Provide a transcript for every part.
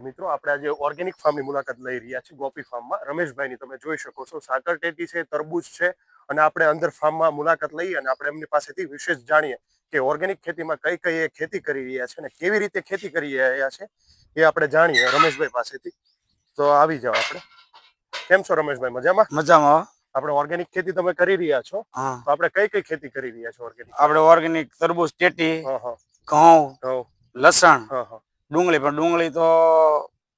મિત્રો આપણે આજે ઓર્ગેનિક ફાર્મની મુલાકાત લઈ રહ્યા છીએ ગોપી ફાર્મમાં. રમેશભાઈની તમે જોઈ શકો છો સાકર ટેટી છે, તરબૂચ છે, અને આપણે અંદર ફાર્મમાં મુલાકાત લઈએ અને આપણે એમની પાસેથી વિશેષ જાણીએ કે ઓર્ગેનિક ખેતીમાં કઈ કઈ એ ખેતી કરી રહ્યા છે અને કેવી રીતે ખેતી કરી રહ્યા છે એ આપણે જાણીએ રમેશભાઈ પાસેથી. તો આવી જાઓ આપણે. કેમ છો રમેશભાઈ? મજામાં? મજામાં. આપણે ઓર્ગેનિક ખેતી તમે કરી રહ્યા છો, તો આપણે કઈ કઈ ખેતી કરી રહ્યા છો ઓર્ગેનિક? આપણે ઓર્ગેનિક તરબૂચ, ટેટી, ઘઉં, લસણ, ડુંગળી. પણ ડુંગળી તો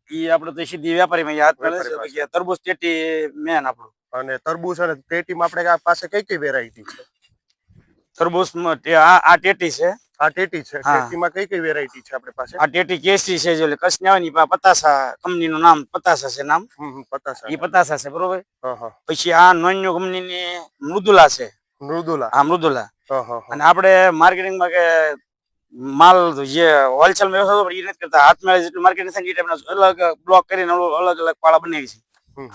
ઈ આપણે તો સીધી વેપારીમાં હાથ મળે છે. તરબૂચ, ટેટી મેન આપણું. અને તરબૂચ અને ટેટીમાં આપણે પાસે કઈ કઈ વેરાયટી છે? તરબૂચમાં આ ટેટી છે. આ ટેટી છે. ટેટીમાં કઈ કઈ વેરાયટી છે આપણી પાસે? આ ટેટી કેસરી છે, જો કચ્છની આવે ને પતાસા કંપનીનું નામ પતાસા છે નામ. પતાસા. ઈ પતાસા છે, બરોબર. પછી આ નોન્યો કંપનીની મૃદુલા છે. મૃદુલા. હા, મૃદુલા. અને આપણે માર્કેટિંગમાં કે માલ જે હોલસેલ માં વ્યવસાય એ નથી કરતા, હાથમાં જેટલું માર્કેટિંગ થાય એ ટાઈપના અલગ બ્લોક કરીને અલગ અલગ પાળા બનાવી છે.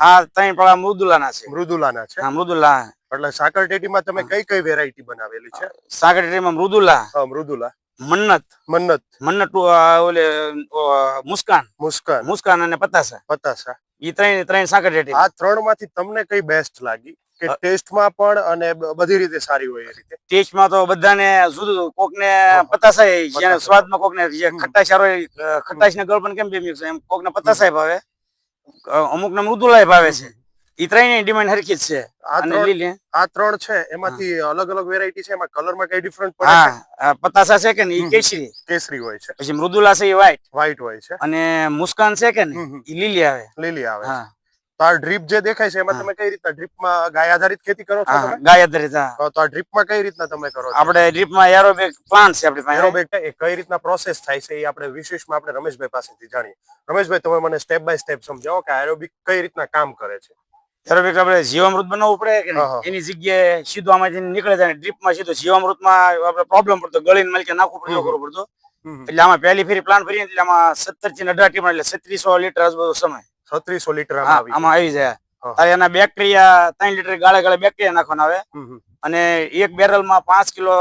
આ ત્રણ પાળા મૃદુલાના છે. મૃદુલાના છે. હા, મૃદુલા. એટલે સાકર ટેટીમાં તમે કઈ કઈ વેરાયટી બનાવેલી છે? સાકર ટેટીમાં મૃદુલા, મૃદુલા, મન્નત, મન્નત ઓલે મુસ્કાન, મુસ્કાન અને પતાસા. ઈ ત્રણ સાકર ટેટી. આ ત્રણ માંથી તમને કઈ બેસ્ટ લાગી કે ટેસ્ટમાં પણ અને બધી રીતે સારી હોય? એ રીતે ટેસ્ટમાં તો બધાને જુદું. કોકને પતાસા જેને સ્વાદમાં, કોકને જે ખટાશ સારો ખટાશ ને ગળપણ કેમ બે મિક્સ, એમ કોકને પતાસા ભાવે, અમુક ને મૃદુલા ભાવે છે. ઈ ત્રણની ડિમાન્ડ હરખી જ છે. આ ત્રણ છે એમાંથી અલગ અલગ વેરાયટી છે, એમાં કલરમાં કઈ ડિફરન્ટ પડે છે? હા, પતાસા છે કે ને ઈ કેસરી હોય છે. પછી મૃદુલા છે એ વ્હાઈટ હોય છે. અને મુસ્કાન છે કે ને ઈ લીલી આવે. હા. તો આ ડ્રીપ જે દેખાય છે એમાં તમે કઈ રીતના ડ્રીપમાં ગાય આધારિત ખેતી કરો છો તમે? ગાય આધારિત. તો આ ડ્રીપમાં કઈ રીતના તમે કરો છો? આપણે ડ્રીપમાં એરોબેક પ્લાન્ટ છે આપણી પાસે. એરોબેક એ કઈ રીતના પ્રોસેસ થાય છે એ આપણે વિશેષમાં આપણે રમેશભાઈ પાસેથી જાણીએ. રમેશભાઈ, તમે મને સ્ટેપ બાય સ્ટેપ સમજાવો કે એરોબિક કઈ રીતના કામ કરે છે? એરોબિક આપણે જીવામૃત બનાવવું પડે કે એની જગ્યાએ સીધું આમાંથી નીકળે જાય. ડ્રીપમાં સીધું જીવામૃતમાં આપણે પ્રોબ્લેમ પડતો, ગળીને માલિકે નાખવું પડતું, કરવું પડતું. એટલે આમાં પહેલી ફેરી પ્લાન્ટ ભરીએ એટલે આમાં 17 થી 18 ટીપા એટલે 3600 લીટર આજુબાજુ સમય. 3600 લીટર આમાં આવી જાય. એના બેક્ટેરિયા 3 લીટર ગાળે ગાળે બેક્ટેરિયા નાખવાના આવે. અને એક બેરલ માં 5 કિલો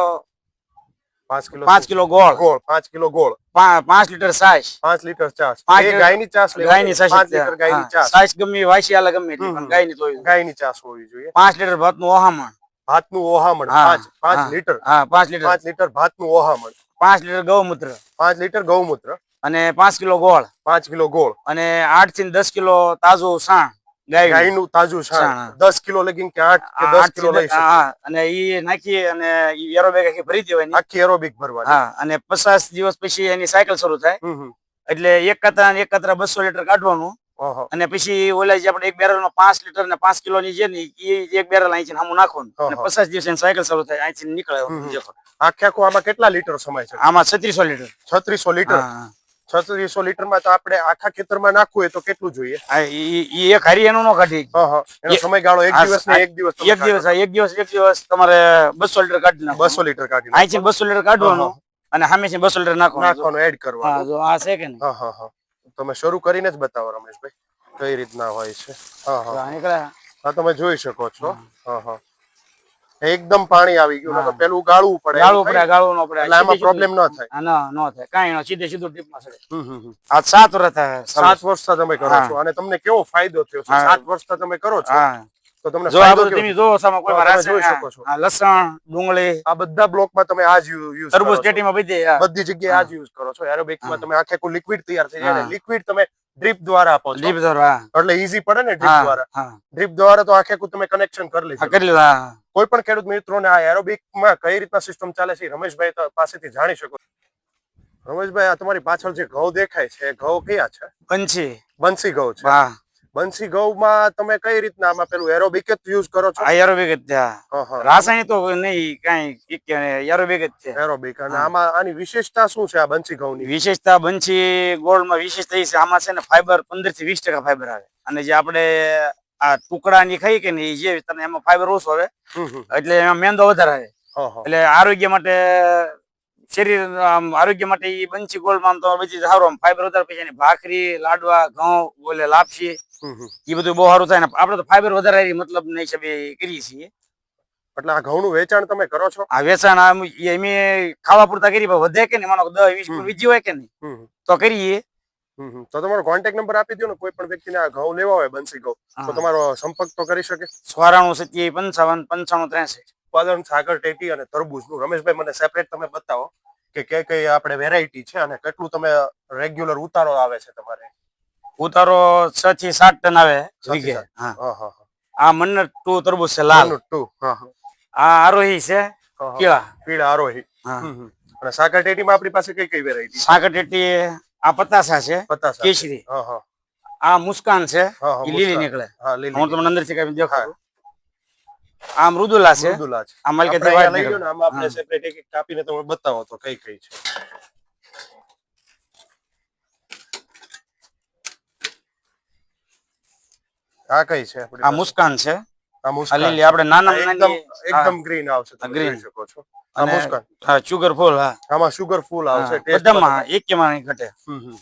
5 કિલો ગોળ 5 કિલો ગોળ, 5 લીટર છાશ, 5 લીટર છાશ. ગાયની છાશ, 5 લીટર ગાયની છાશ. છાશ ગમે વાસી આલા ગમે પણ ગાયની છાશ હોવી જોઈએ. 5 લીટર ભાતનું ઓહામણ. 5 લીટર. હા, 5 લીટર ભાતનું ઓહામણ. 5 લીટર ગૌમૂત્ર. 5 લીટર ગૌમૂત્ર. અને 5 કિલો ગોળ. 5 કિલો ગોળ. અને 8 થી 10 કિલો તાજું સાણ. ગાયનું તાજું સાણ 10 કિલો લગીન કે 8 કે 10 કિલો લઈ શકે. અને ઈ નાખી અને ઈ એરોબિક આખી ભરી દેવાની. આખી એરોબિક ભરવાની. હા, અને 50 દિવસ પછી એની સાયકલ શરૂ થાય. એટલે એક કતરા 200 લીટર કાઢવાનું. અને પછી ઓલા જે આપણે એક બેરલ માં 5 લીટર ને 5 કિલો ની છે ને ઈ એક બેરલ અહીંથી સામું નાખવાનું. અને 50 દિવસ એની સાયકલ શરૂ થાય, અહીંથી નીકળે. આખો આમાં કેટલા લીટર સમાય છે? આમાં 3600 લીટર. 3600 લીટર. 3600 લીટર માં તો આપણે આખા ખેતરમાં નાખવું હોય તો કેટલું જોઈએ? ઈ એક હારી એનું નો કાઢી. એનો સમયગાળો એક દિવસ ને એક દિવસ તમારે 200 લીટર કાઢી નાખો. 200 લીટર કાઢી અહીંથી 200 લીટર કાઢવાનું અને સામેથી 200 લીટર નાખવાનું એડ કરવાનું. જો આ છે કે નહીં? તમે શરૂ કરીને જ બતાવો રમેશભાઈ કઈ રીતના હોય છે. હા, તમે જોઈ શકો છો. એકદમ પાણી આવી ગયું. તો પેલું ગાળવું પડે. ગાળવું ન પડે. એટલે આમાં પ્રોબ્લેમ ન થાય. ન થાય કાઈ ન, સીધું ડ્રીપમાં ચડે. આ 7 વર્ષ થાય. 7 વર્ષથી તમે કરો છો અને તમને કેવો ફાયદો થયો છે? 7 વર્ષથી તમે કરો છો તો તમને તમે જો સામે કોઈ વાર જોઈ શકો છો. લસણ, ડુંગળી, આ બધા બ્લોકમાં તમે આ જ યુઝ કરો છો. તરબૂચ ટેટીમાં બધી જગ્યાએ આ જ યુઝ કરો છો. એરોબિકમાં તમે આખે લિક્વિડ તૈયાર થઈ જાય. લિક્વિડ તમે ડ્રીપ દ્વારા આપો છો. ડ્રીપ દ્વારા એટલે ઈઝી પડે ને ડ્રીપ દ્વારા. ડ્રીપ દ્વારા તો આખે તમે કનેક્શન કરી લીધું. કોઈ પણ ખેડૂત મિત્રોને આ એરોબિકમાં કઈ રીતના સિસ્ટમ ચાલે છે રમેશભાઈ પાસેથી જાણી શકો. રમેશભાઈ, આ તમારી પાછળ જે ઘઉં દેખાય છે ઘઉં કયા છે? બંસી ઘઉં છે. બંસી ઘઉંમાં તમે કઈ રીતના આમાં પેલું એરોબિક જ યુઝ કરો છો? એરોબિક જ. રાસાયણિક તો નહીં કાઈ, એરોબિક જ છે. એરોબિક. અને આમાં આની વિશેષતા શું છે? આ બંસી ઘઉંની વિશેષતા, બંસી ગોળમાં વિશેષતા એ છે આમાં છે ને ફાઈબર 15 થી 20% ફાઈબર આવે. અને જે આપણે આ ટુકડા ની ખાઈ કે ને જે તને એમાં ફાઈબર ઓછો આવે એટલે એમાં મેંદો વધારે આવે. એટલે આરોગ્ય માટે, શરીર આરોગ્ય માટે ઈ બંસી ગોળમાં આમ તો બધી સારું ફાઈબર વધારે. પછી એની ભાખરી, લાડવા, ઘઉં, બોલે લાપસી, એ બધું બહુ સારું થાય ને આપણે તો ફાઈબર વધારે મતલબ નહીં હિસાબે કરીએ છીએ. એટલે આ ઘઉંનું વેચાણ તમે કરો છો? આ વેચાણ અમે ખાવા પૂરતા કરી, વધે કે નહીં, માનો 10-20 વીજી હોય કે નહીં તો કરીએ. તો તમારો કોન્ટેક્ટ નંબર આપી દો ને, કોઈ પણ વ્યક્તિને આ ઘઉં લેવા હોય બંસી ઘઉં તો હા. તમારો સંપર્ક તો કરી શકે. 94 57 95 63. ઉત્પાદન સાગર ટેટી અને તરબૂચનું રમેશભાઈ મને સેપરેટ તમે બતાવો કે કઈ આપણે વેરાયટી છે અને કેટલું તમે રેગ્યુલર ઉતારો આવે છે તમારે. ઉતારો 6 થી 7 ટન આવે વીઘે. હા હા. હા હા. આ મન્નત 2 તરબૂચ છે લાલ. ટુ હા હા. આ આરોહી છે કેળા. પીળા આરોહી. હા. અને સાગર ટેટીમાં આપણી પાસે કઈ વેરાયટી? સાગર ટેટી આ પતાસા છે પતાસા કેસરી. હા હા આ મુસ્કાન છે હા હા. એ લીલી મુસ્કાન. નીકળે. હા હું લીલી. તમને અંદર થી કઈ દેખાડું. આ મૃદુલા છે. મૃદુલા છે. આ મલકે આપણે થી અહીંયા વાઈટ લઈ લો નીકળે. ને, આમાં આપણે હા. સેપરેટ એક કાપીને તમે બતાવો તો કઈ છે. આ કઈ છે આપણી આ પાસે? મુસ્કાન છે. આ આ મુસ્કાન લીલી છે. આપણે નાના એકદમ નાની એકદમ ગ્રીન આવશે, તમે green. જોઈ શકો છો. આ અને મુસ્કાન. હા શુગર ફૂલ. હા. આમાં શુગર ફૂલ આવશે. હા. ટેસ્ટમાં બધામાં એકેમાં નહીં ઘટે. હમ.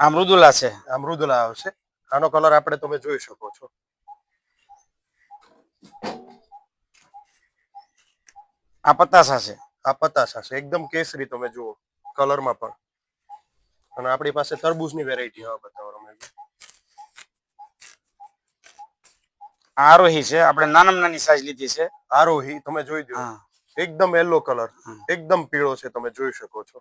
આ મૃદુલા છે. આ મૃદુલા આવશે. આનો કલર આપણે તમે જોઈ શકો છો. આ પતાસા છે. આ પતાસા છે. એકદમ કેસરી તમે જુઓ કલરમાં પણ. અને આપણી પાસે તરબૂચની વેરાયટી હવે બતાવો રમેશભાઈ. આ આરોહી છે. આપણે નાનામાં નાની સાઈઝ લીધી છે. આરોહી તમે જોઈ દો. હા. એકદમ યલો કલર, હા. એકદમ પીળો છે, તમે જોઈ શકો છો.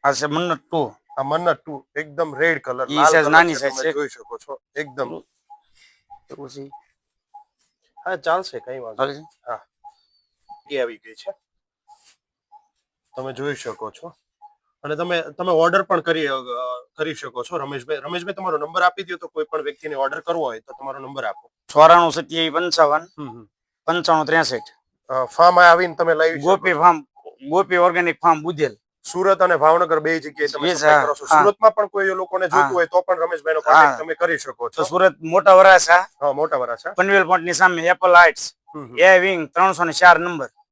આ છે મન્નત 2. આ મન્નત 2 એકદમ રેડ કલર, ઈ લાલ size કલર નાની છે, size તમે છે. જોઈ શકો છો. એકદમ પછી હા ચાલશે, કઈ વાંધો ચાલે નહીં. છે. હા એ આવી ગઈ છે, તમે જોઈ શકો છો. અને તમે ઓર્ડર પણ કરી શકો છો રમેશભાઈ. રમેશભાઈ તમારો નંબર આપી દો તો કોઈ પણ વ્યક્તિને ઓર્ડર કરવો હોય તો તમારો નંબર આપો. 94 57 55 63. ફાર્મ આવીને તમે લઈ શકો. ગોપી ફાર્મ, ગોપી ઓર્ગેનિક ફાર્મ બુધેલ. સુરત અને ભાવનગર બે જગ્યાએ તમે Yes, સપ્લાય કરો છો. હા. સુરતમાં પણ કોઈ લોકોને જોતું હા. હોય તો પણ રમેશભાઈનો કોન્ટેક્ટ હા. તમે કરી શકો તો છો. સુરત મોટા વરાછા હા મોટા વરાછા. પનવેલ પોઈન્ટ ની સામે એપલ હાઇટ્સ એ વિંગ 304 નંબર.